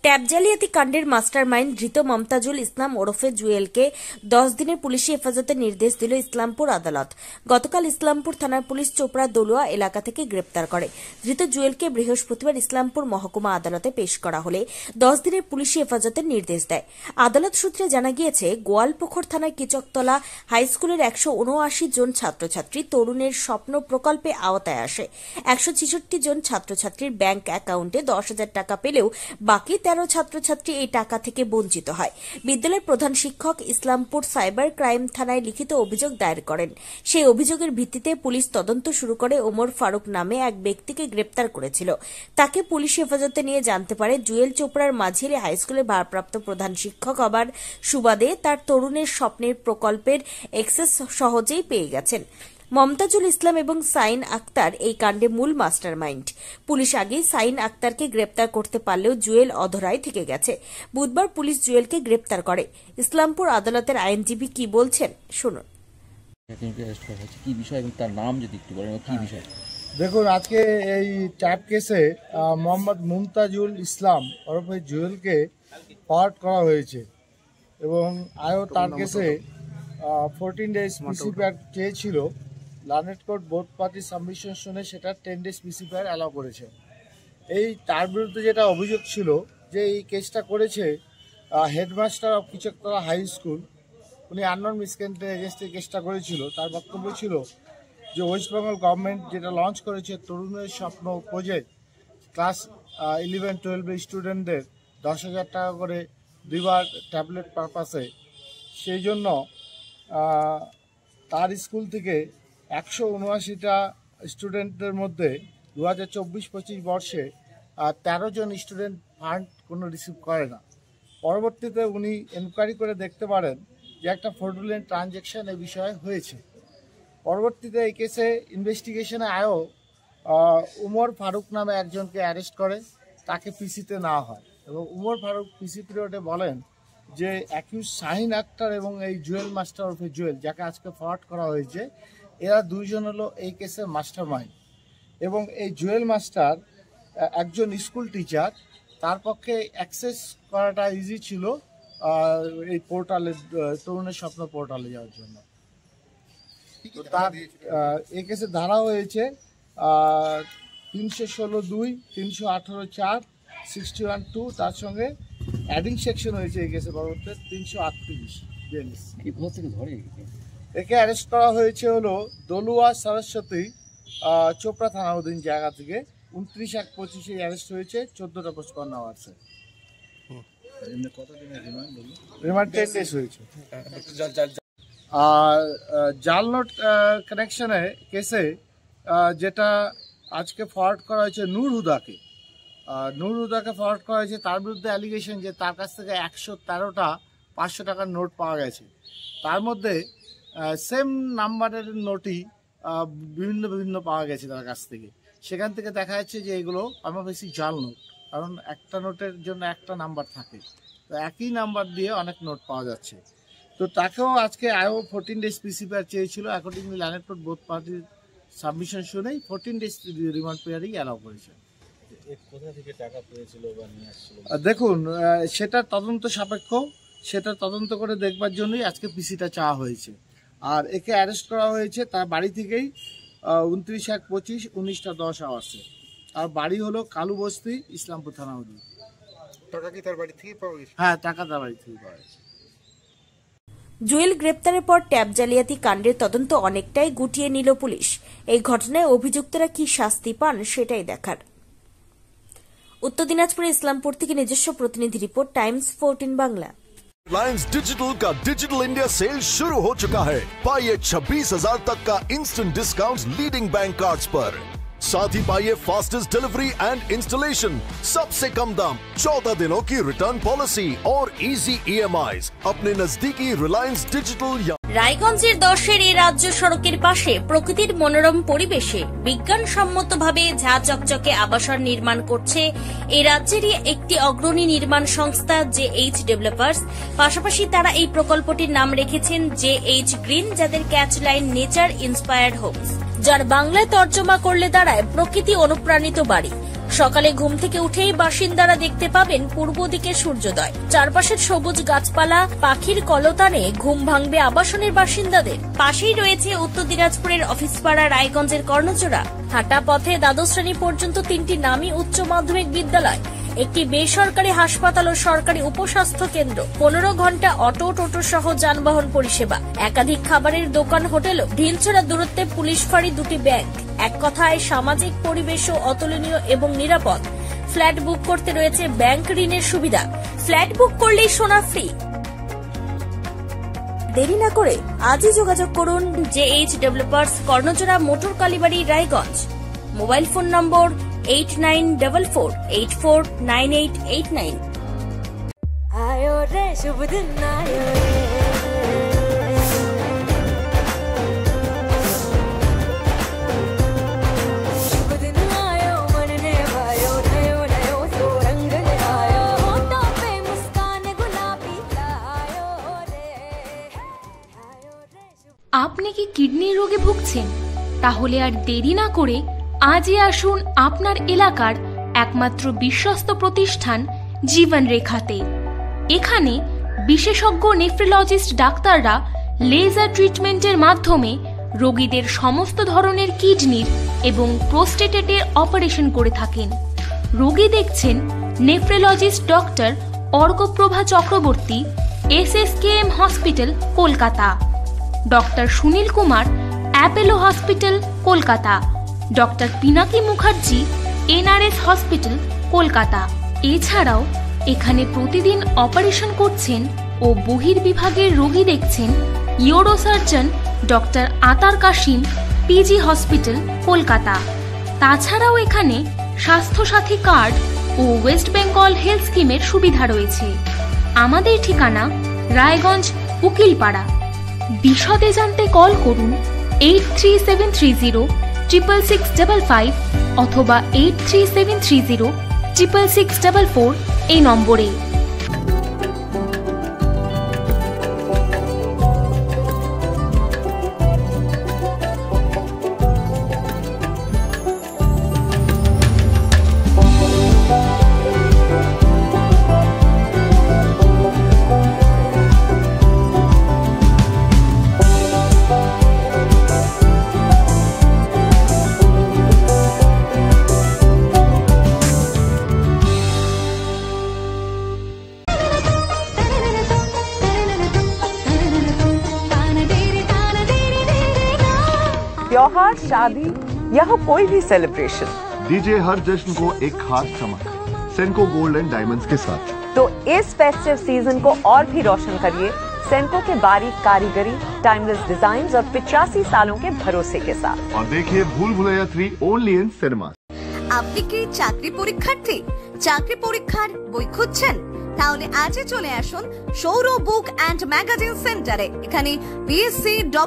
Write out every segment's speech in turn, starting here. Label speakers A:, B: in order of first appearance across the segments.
A: Tab জালিয়াতি কাণ্ডের mastermind ধৃত মমতাজুল ইসলাম ওরফে জুয়েলকে 10 দিনের পুলিশি হেফাজতের নির্দেশ দিল ইসলামপুর আদালত। গতকাল ইসলামপুর থানার পুলিশ চোপড়া দলুয়া এলাকা থেকে গ্রেপ্তার করে। ধৃত জুয়েলকে বৃহস্পতিবার ইসলামপুর মহকুমা আদালতে পেশ করা হলে 10 দিনের পুলিশি হেফাজতের নির্দেশ দেয়। আদালত সূত্রে জানা গিয়েছে, গোয়ালপুখর থানার কিচকতলা হাই স্কুলের 179 জন ছাত্রছাত্রী তরুণের স্বপ্ন প্রকল্পে আওতায় আসে। 166 জন ছাত্রছাত্রীর ব্যাংক অ্যাকাউন্টে 10,000 টাকা পেলেও বাকি 13 ছাত্রছাত্রী এই টাকা থেকে বঞ্চিত হয়। বিদ্যালয়ের প্রধান শিক্ষক ইসলামপুর সাইবার ক্রাইম থানায় লিখিত অভিযোগ দায়ের করেন। সেই অভিযোগের ভিত্তিতে পুলিশ তদন্ত শুরু করে ওমর ফারুক নামে এক ব্যক্তিকে গ্রেপ্তার করেছিল। তাকে পুলিশ হেফাজতে নিয়ে জানতে পারে জুয়েল চোপড়ার মাঝিরে হাই স্কুলের ভারপ্রাপ্ত প্রধান শিক্ষক হবার সুবাদে তার তরুণের স্বপ্নের প্রকল্পের এক্সেস সহজেই পেয়ে গেছেন। মমতাজুল ইসলাম এবং সাইন আক্তার এই কাণ্ডে মূল মাস্টারমাইন্ড। পুলিশ আগেই সাইন আক্তারকে গ্রেপ্তার করতে পারলেও জুয়েল অধরায় থেকে গেছে। বুধবার পুলিশ জুয়েলকে গ্রেপ্তার করে। ইসলামপুর আদালতের আইনজীবী কি বলছেন শুনুন।
B: কি বিষয় এবং তার নাম যদি একটু বলেন, কি বিষয়?
C: দেখুন, আজকে এই ট্যাব কেসে মোহাম্মদ মুমতাজুল ইসলাম ওরফে জুয়েলকে ফরওয়ার্ড করা হয়েছে এবং আয়ও তার কেসে 14 ডেজ পিসিপিআর চেয়েছিল। Learned court both party submission শুনে সেটা 10 ডেজ পিসিপিআর অ্যালাউ করেছে। এই তার বিরুদ্ধে যেটা অভিযোগ ছিল যে এই কেসটা করেছে হেডমাস্টার অফ কিচকতলা হাই স্কুল, উনি আননোন মিসক্রেন্টের এগেনস্টে কেসটা করেছিল। তার বক্তব্য ছিল যে ওয়েস্ট বেঙ্গল গভর্নমেন্ট যেটা লঞ্চ করেছে তরুণের স্বপ্ন প্রজেক্ট, ক্লাস 11-12 স্টুডেন্টদের 10,000 টাকা করে দুইবার ট্যাবলেট পারপাসে, সেই জন্য তার স্কুল থেকে 179টা স্টুডেন্টদের মধ্যে 2024-25 বর্ষে 13 জন স্টুডেন্ট ফান্ড কোনো রিসিভ করে না। পরবর্তীতে উনি এনকোয়ারি করে দেখতে পারেন যে একটা ফ্রডুলেন্ট ট্রানজ্যাকশন এই বিষয়ে হয়েছে। পরবর্তীতে এই কেসে ইনভেস্টিগেশনে আয়ও উমর ফারুক নামে একজনকে অ্যারেস্ট করে, তাকে পিসিতে নেওয়া হয় এবং উমর ফারুক পিসি পিরিয়ডে বলেন যে অ্যাকিউজ শাহিন আক্তার এবং এই জুয়েল মাস্টার ওরফে জুয়েল, যাকে আজকে ফরওয়ার্ড করা হয়েছে, এরা দুইজন হলো এই কেসের মাস্টারমাইন্ড। এবং এই জুয়েল মাস্টার একজন স্কুল টিচার, তার পক্ষে অ্যাক্সেস করাটা ইজি ছিল এই পোর্টালে, তরুণের স্বপ্ন পোর্টালে যাওয়ার জন্য। তো তার এই কেসে ধারা হয়েছে 316(2), 318(4), 61(2), তার সঙ্গে অ্যাডিং সেকশন হয়েছে এই কেসে পরবর্তী 338। একে অ্যারেস্ট করা হয়েছে হলো দলুয়া সরস্বতী চোপড়া থানা অধীন জায়গা থেকে। 29/1/25 অ্যারেস্ট হয়েছে 14:55 আওয়ার্সে। রিমান্ড 10 ডেজ হয়েছে। আর জাল নোট কানেকশনে কেসে যেটা আজকে ফরওয়ার্ড করা হয়েছে নূর হুদাকে ফরওয়ার্ড করা হয়েছে। তার বিরুদ্ধে অ্যালিগেশন যে তার কাছ থেকে 113টা 500 টাকার নোট পাওয়া গেছে। তার মধ্যে সেম নাম্বারের নোটই বিভিন্ন পাওয়া গেছে তার কাছ থেকে। সেখান থেকে দেখা যাচ্ছে যে এগুলো আমার বেশি জাল নোট, কারণ একটা নোটের জন্য একটা নাম্বার থাকে, তো একই নাম্বার দিয়ে অনেক নোট পাওয়া যাচ্ছে। তো তাকেও আজকে আয়ও 14 ডেজ পিসিপিআর চেয়েছিল। অ্যাকর্ডিংলি লার্নেড কোর্ট বোথ পার্টির সাবমিশন শুনেই 14 ডেজ রিমান্ড পিরিয়ডই অ্যালাউ করেছে।
B: কোথা থেকে টাকা পেয়েছিল বা নিয়ে আসছিল
C: দেখুন, সেটা তদন্ত সাপেক্ষ, সেটা তদন্ত করে দেখবার জন্যই আজকে পিসিটা চাওয়া হয়েছে। আর একে অ্যারেস্ট করা হয়েছে তার বাড়ি থেকেই 29/1/25 19:10 আওয়ার্সে। আর বাড়ি হলো কালুবস্তি, ইসলামপুর থানা অধীন।
D: টাকা কি তার বাড়ি থেকে পাওয়া গেছে?
C: হ্যাঁ, টাকা তার বাড়ি থেকে পাওয়া গেছে।
A: জুয়েল গ্রেপ্তারের পর ট্যাব জালিয়াতি কাণ্ডের তদন্ত অনেকটাই গুটিয়ে নিল পুলিশ। এই ঘটনায় অভিযুক্তরা কি শাস্তি পান সেটাই দেখার। উত্তর দিনাজপুরে ইসলামপুর থেকে নিজস্ব প্রতিনিধি report, Times 14 Bangla.
E: Reliance digital का डिजिटल इंडिया सेल शुरू हो चुका है। पाइए 26,000 तक का instant discount leading bank cards पर। साथ ही पाइए फास्टेस्ट डिलीवरी एंड इंस्टॉलेशन, सबसे कम दाम, 14 दिनों की रिटर्न पॉलिसी और इजी EMIs। अपने नजदीकी रिलायंस डिजिटल या
A: রায়গঞ্জের 10-এর এই রাজ্য সড়কের পাশে প্রকৃতির মনোরম পরিবেশে বিজ্ঞানসম্মতভাবে ঝা চকচকে আবাসন নির্মাণ করছে এই রাজ্যেরই একটি অগ্রণী নির্মাণ সংস্থা JH ডেভেলপার্স। পাশাপাশি তারা এই প্রকল্পটির নাম রেখেছেন JH গ্রিন, যাদের catch line nature inspired homes, যার বাংলায় তর্জমা করলে দাঁড়ায় প্রকৃতি অনুপ্রাণিত বাড়ি। সকালে ঘুম থেকে উঠেই বাসিন্দারা দেখতে পাবেন পূর্ব দিকে সূর্যোদয়। চারপাশের সবুজ গাছপালা, পাখির কলতানে ঘুম ভাঙবে আবাসনের বাসিন্দাদের। পাশেই রয়েছে উত্তর দিনাজপুরের অফিসপাড়া, রায়গঞ্জের কর্ণজোড়া। হাঁটা পথে দ্বাদশ শ্রেণী পর্যন্ত 3টি নামী উচ্চ মাধ্যমিক বিদ্যালয়, একটি বেসরকারি হাসপাতাল ও সরকারি উপস্বাস্থ্য কেন্দ্র, 15 ঘন্টা অটো, টোটো সহ যানবাহন পরিষেবা, একাধিক খাবারের দোকান, হোটেল, ঢিলছড়া দূরত্বে পুলিশ ফাঁড়ি, 2টি ব্যাংক। এক কথায় সামাজিক পরিবেশও অতুলনীয় এবং নিরাপদ। ফ্ল্যাট বুক করতে রয়েছে ব্যাংক ঋণের সুবিধা। ফ্ল্যাট বুক করলেই সোনা ফ্রি। দেরি না করে আজই যোগাযোগ করুন JH developers, Karnajora, motor Kalibari, Raiganj. Mobile phone number 8944849889।
F: आयो रे शुभ दिन आयो रे, शुभ दिन आयो मन ने भायो, नयो नयो सो रंग ले आयो, होठों पे मुस्कान गुलाबी आयो रे, आयो रे शुभ।
G: আপনি কি কিডনির রোগে ভুগছেন? তাহলে আর দেরি না করে আজই আসুন আপনার এলাকার একমাত্র বিশ্বস্ত প্রতিষ্ঠান জীবন রেখাতে। এখানে বিশেষজ্ঞ নেফ্রোলজিস্ট ডাক্তাররা লেজার ট্রিটমেন্টের মাধ্যমে রোগীদের সমস্ত ধরনের কিডনির এবং প্রোস্টেটের অপারেশন করে থাকেন। রোগী দেখছেন nephrologist doctor Arkaprava Chakraborty, SSKM hospital, Kolkata. Doctor Sunil Kumar, Apollo hospital, Kolkata. Doctor Pinaki Mukherjee, NRS hospital, Kolkata. এছাড়াও এখানে প্রতিদিন অপারেশন করছেন ও বহির্বিভাগের রোগী দেখছেন ইউরোসার্জন ডক্টর আতার কাশিম, PG হসপিটাল, কলকাতা। তাছাড়াও এখানে স্বাস্থ্যসাথী কার্ড ও ওয়েস্ট বেঙ্গল হেলথ স্কিমের সুবিধা রয়েছে। আমাদের ঠিকানা রায়গঞ্জ, উকিলপাড়া। বিশদে জানতে কল করুন 8373066655 অথবা 8373066644 এই নম্বরে।
H: त्योहार, शादी, यहाँ कोई भी सेलिब्रेशन,
E: दीजिए हर जश्न को एक खास चमक सेंको गोल्ड एंड डायमंड्स के साथ।
H: तो इस फेस्टिव सीजन को और भी रोशन करिए सेंको के बारीक कारीगरी, टाइमलेस डिजाइन्स और 85 सालों के भरोसे के साथ।
E: और देखिए भूल भुलैया 3 ओनली इन सिनेमा।
F: আপনি কি চাকরি পরীক্ষার্থী? চাকরি পরীক্ষার বই খুঁজছেন? তাহলে আজই চলে আসুন সৌর বুক অ্যান্ড ম্যাগাজিন সেন্টারে। এখানে BSc,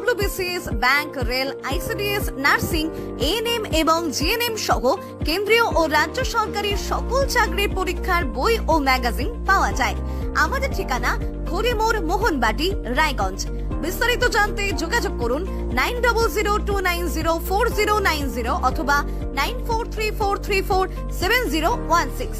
F: WBCS, bank, rail, ICDS, nursing, ANM এবং GNM সহ কেন্দ্রীয় ও রাজ্য সরকারি সকল চাকরির পরীক্ষার বই ও ম্যাগাজিন পাওয়া যায়। আমাদের ঠিকানা খড়িমোড়, মোহনবাটি, রায়গঞ্জ। বিস্তারিত জানতে যোগাযোগ করুন 9002904090 অথবা 9434347016।